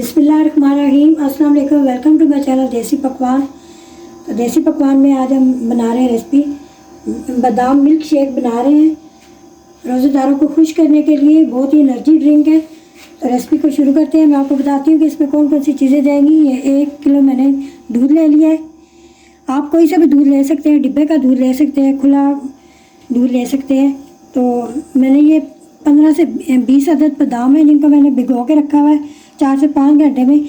बिस्मिल्लाहिर्रहमानिर्रहीम। अस्सलाम वालेकुम। वेलकम टू माई चैनल देसी पकवान। तो देसी पकवान में आज हम बना रहे हैं रेसिपी बादाम मिल्क शेक बना रहे हैं रोज़ेदारों को खुश करने के लिए। बहुत ही एनर्जी ड्रिंक है। तो रेसिपी को शुरू करते हैं। मैं आपको बताती हूँ कि इसमें कौन कौन सी चीज़ें जाएंगी। ये 1 किलो मैंने दूध ले लिया है। आप कोई सा भी दूध ले सकते हैं, डिब्बे का दूध ले सकते हैं, खुला दूध ले सकते हैं। तो मैंने ये 15 से 20 अदद बादाम है जिनको मैंने भिगो के रखा हुआ है 4 से 5 घंटे में।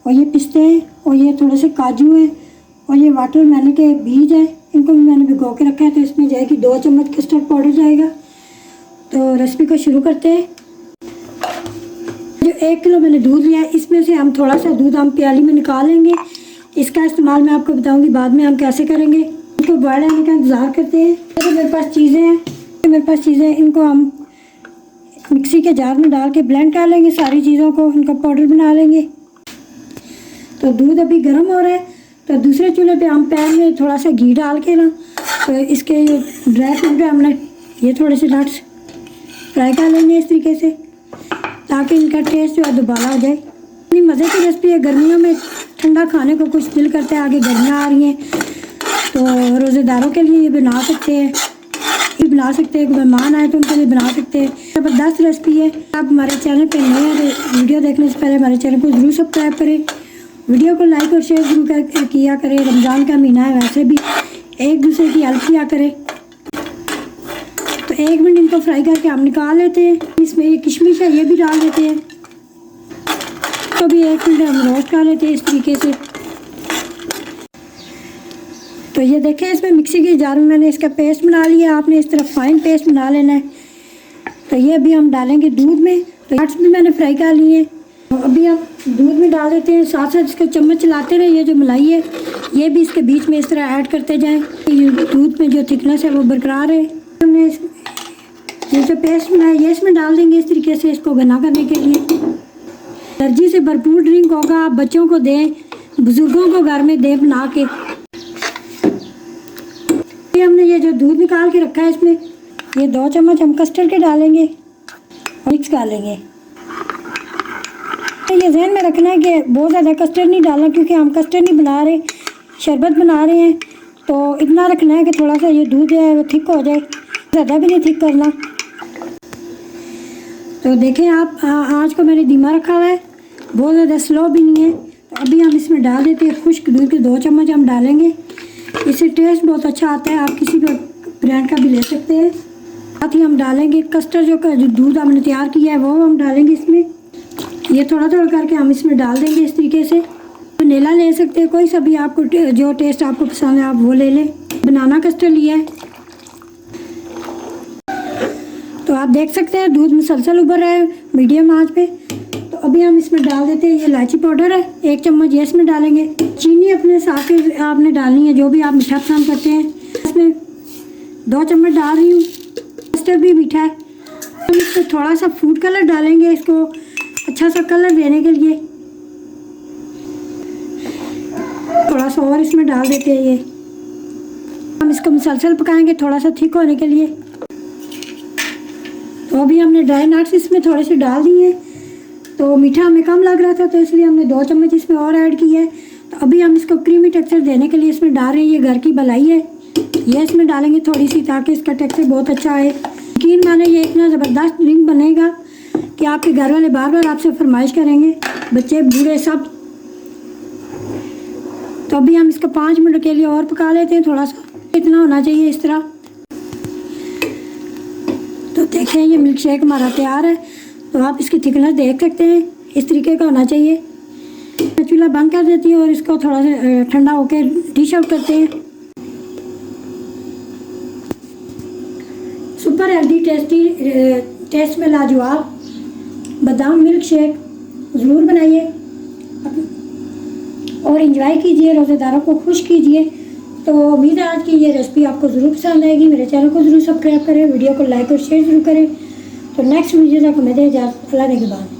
और ये पिस्ते हैं और ये थोड़े से काजू हैं और ये वाटरमेलन के बीज हैं, इनको भी मैंने भिगो के रखा है। तो इसमें जाएगी 2 चम्मच कस्टर्ड पाउडर जाएगा। तो रेसिपी को शुरू करते हैं। जो 1 किलो मैंने दूध लिया है इसमें से हम थोड़ा सा दूध हम प्याली में निकाल लेंगे। इसका इस्तेमाल मैं आपको बताऊंगी बाद में हम कैसे करेंगे। इसको बॉयल आने का इंतज़ार करते हैं। तो मेरे पास चीज़ें हैं, इनको हम मिक्सी के जार में डाल के ब्लेंड कर लेंगे। सारी चीज़ों को इनका पाउडर बना लेंगे। तो दूध अभी गर्म हो रहा है। तो दूसरे चूल्हे पे हम पैन में थोड़ा सा घी डाल के ना तो इसके ये ड्राई फ्रूट पे हमने ये थोड़े से नट्स फ्राई कर लेंगे इस तरीके से, ताकि इनका टेस्ट जो है दोबारा आ जाए। इतनी मज़े की रेसिपी है। गर्मियों में ठंडा खाने को कुछ दिल करता है, आगे गर्मियाँ आ रही हैं तो रोज़ेदारों के लिए ये बना सकते हैं, कोई मेहमान आए तो उनके लिए बना सकते हैं। ज़बरदस्त रेसिपी है। आप हमारे चैनल पे नए हैं तो वीडियो देखने से पहले हमारे चैनल को ज़रूर सब्सक्राइब करें, वीडियो को लाइक और शेयर जरूर किया करें। रमज़ान का महीना है, वैसे भी एक दूसरे की हेल्प किया करें। तो 1 मिनट इनको फ्राई करके हम निकाल लेते हैं। इसमें ये किशमिश है, ये भी डाल देते हैं। तो भी 1 मिनट हम रोस्ट कर लेते हैं इस तरीके से। तो ये देखें, इसमें मिक्सी के जार में मैंने इसका पेस्ट बना लिया। आपने इस तरह फाइन पेस्ट बना लेना है। तो ये अभी हम डालेंगे दूध में। तो नट्स भी मैंने फ्राई कर लिए। तो अभी हम दूध में डाल देते हैं। साथ साथ इसका चम्मच चलाते रहे। ये जो मलाई है ये भी इसके बीच में इस तरह ऐड करते जाएं। ये दूध में जो थिकनेस है वो बरकरार है। हमने ये जो पेस्ट बनाया ये इसमें डाल देंगे इस तरीके से, इसको घना करने के लिए। एनर्जी से भरपूर ड्रिंक होगा। आप बच्चों को दें, बुजुर्गों को घर में दें बना के। हमने ये जो दूध निकाल के रखा है इसमें ये 2 चम्मच हम कस्टर्ड के डालेंगे और मिक्स कर लेंगे। ये ध्यान में रखना है कि बहुत ज़्यादा कस्टर्ड नहीं डालना, क्योंकि हम कस्टर्ड नहीं बना रहे, शरबत बना रहे हैं। तो इतना रखना है कि थोड़ा सा ये दूध है वो थिक हो जाए, ज़्यादा भी नहीं थिक करना। तो देखें आप, आँच को मैंने धीमा रखा हुआ है, बहुत ज़्यादा स्लो भी नहीं है। तो अभी हम इसमें डाल देते हैं खुश्क दूध के 2 चम्मच हम डालेंगे। इससे टेस्ट बहुत अच्छा आता है। आप किसी भी ब्रांड का भी ले सकते हैं। साथ ही हम डालेंगे कस्टर्ड जो दूध हमने तैयार किया है वो हम डालेंगे इसमें। ये थोड़ा थोड़ा करके हम इसमें डाल देंगे इस तरीके से। वनीला ले सकते हैं, कोई सा भी आपको जो टेस्ट आपको पसंद है आप वो ले लें। बनाना कस्टर्ड लिया है। तो आप देख सकते हैं दूध मुसलसल उबर रहा है मीडियम आंच पे। तो अभी हम इसमें डाल देते हैं ये इलायची पाउडर है 1 चम्मच, ये इसमें डालेंगे। चीनी अपने हिसाब से आपने डालनी है, जो भी आप मीठा पसंद करते हैं। इसमें 2 चम्मच डाल रही हूँ। कस्टर्ड भी मीठा है। हम इसमें थोड़ा सा फूड कलर डालेंगे, इसको अच्छा सा कलर देने के लिए। थोड़ा सा और इसमें डाल देते हैं। ये हम इसको मुसलसल पकाएंगे थोड़ा सा थिक होने के लिए। तो अभी हमने ड्राई नट्स इसमें थोड़े से डाल दिए। तो मीठा हमें कम लग रहा था तो इसलिए हमने 2 चम्मच इसमें और ऐड किया है। तो अभी हम इसको क्रीमी टेक्सचर देने के लिए इसमें डाल रहे हैं। ये घर की मलाई है, ये इसमें डालेंगे थोड़ी सी, ताकि इसका टेक्सचर बहुत अच्छा आए। यकीन माने ये इतना ज़बरदस्त ड्रिंक बनेगा कि आपके घर वाले बार बार आपसे फरमाइश करेंगे, बच्चे बूढ़े सब। तो अभी हम इसको 5 मिनट के लिए और पका लेते हैं। थोड़ा सा इतना होना चाहिए इस तरह। तो देखें ये मिल्क शेक हमारा तैयार है। तो आप इसकी थिकनेस देख सकते हैं, इस तरीके का होना चाहिए। मैं चूल्हा बंद कर देती हूँ और इसको थोड़ा सा ठंडा होकर डिश आउट करते हैं। सुपर हेल्दी टेस्ट में लाजवाब बादाम मिल्क शेक ज़रूर बनाइए और एंजॉय कीजिए, रोज़ेदारों को खुश कीजिए। तो उम्मीद है आज की ये रेसिपी आपको ज़रूर पसंद आएगी। मेरे चैनल को ज़रूर सब्सक्राइब करें, वीडियो को लाइक और शेयर ज़रूर करें। तो नेक्स्ट वीडियो तक हमें दे इजाज़त। अल्लाह के बाद।